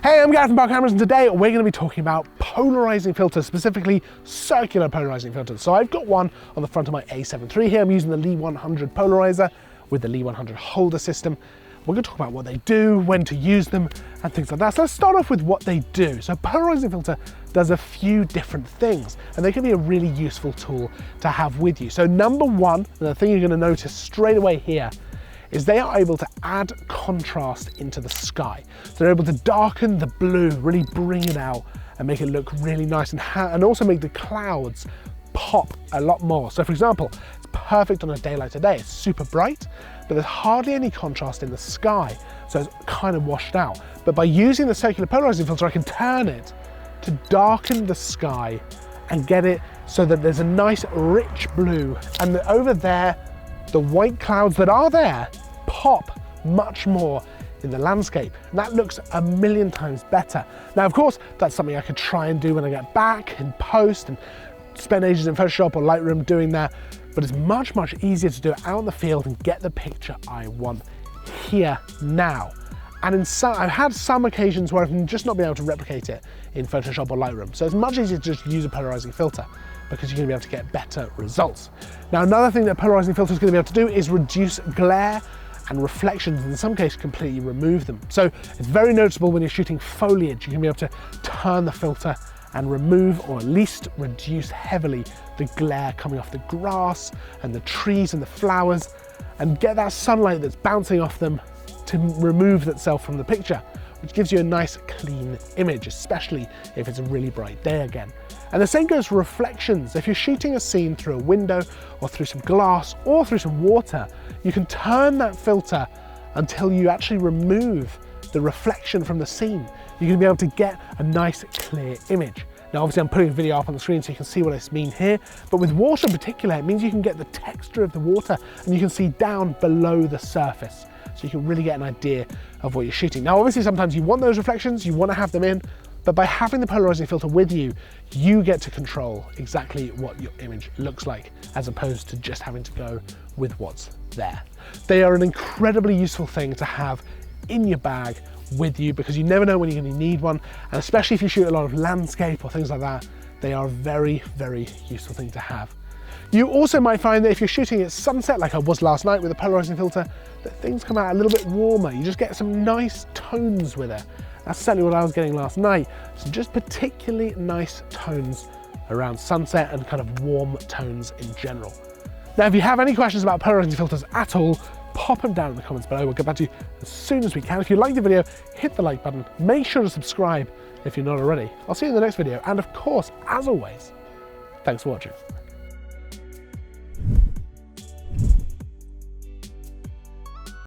Hey, I'm Gareth from Bar Cameras, and today we're going to be talking about polarizing filters, specifically circular polarizing filters. So I've got one on the front of my A7 III here. I'm using the Lee 100 polarizer with the Lee 100 holder system. We're going to talk about what they do, when to use them, and things like that. So let's start off with what they do. So polarizing filter does a few different things, and they can be a really useful tool to have with you. So number one, the thing you're going to notice straight away here, is they are able to add contrast into the sky. So they're able to darken the blue, really bring it out and make it look really nice, and also make the clouds pop a lot more. So for example, it's perfect on a day like today. It's super bright, but there's hardly any contrast in the sky, so it's kind of washed out. But by using the circular polarizing filter, I can turn it to darken the sky and get it so that there's a nice rich blue, and that over there, the white clouds that are there pop much more in the landscape. And that looks a million times better. Now, of course, that's something I could try and do when I get back in post and spend ages in Photoshop or Lightroom doing that, but it's much, much easier to do it out in the field and get the picture I want here now. And I've had some occasions where I've just not been able to replicate it in Photoshop or Lightroom. So it's much easier to just use a polarizing filter, because you're going to be able to get better results. Now, another thing that a polarizing filter is going to be able to do is reduce glare and reflections, in some cases completely remove them. So it's very noticeable when you're shooting foliage. You're going to be able to turn the filter and remove, or at least reduce heavily, the glare coming off the grass and the trees and the flowers, and get that sunlight that's bouncing off them to remove itself from the picture, which gives you a nice clean image, especially if it's a really bright day again. And the same goes for reflections. If you're shooting a scene through a window or through some glass or through some water, you can turn that filter until you actually remove the reflection from the scene. You're gonna be able to get a nice clear image. Now, obviously I'm putting a video up on the screen so you can see what I mean here, but with water in particular, it means you can get the texture of the water and you can see down below the surface. So you can really get an idea of what you're shooting. Now, obviously sometimes you want those reflections, you want to have them in, but by having the polarizing filter with you, you get to control exactly what your image looks like, as opposed to just having to go with what's there. They are an incredibly useful thing to have in your bag with you, because you never know when you're going to need one, and especially if you shoot a lot of landscape or things like that, they are a very, very useful thing to have. You also might find that if you're shooting at sunset, like I was last night with a polarizing filter, that things come out a little bit warmer. You just get some nice tones with it. That's certainly what I was getting last night. So just particularly nice tones around sunset and kind of warm tones in general. Now, if you have any questions about polarizing filters at all, pop them down in the comments below. We'll get back to you as soon as we can. If you liked the video, hit the like button. Make sure to subscribe if you're not already. I'll see you in the next video. And of course, as always, thanks for watching.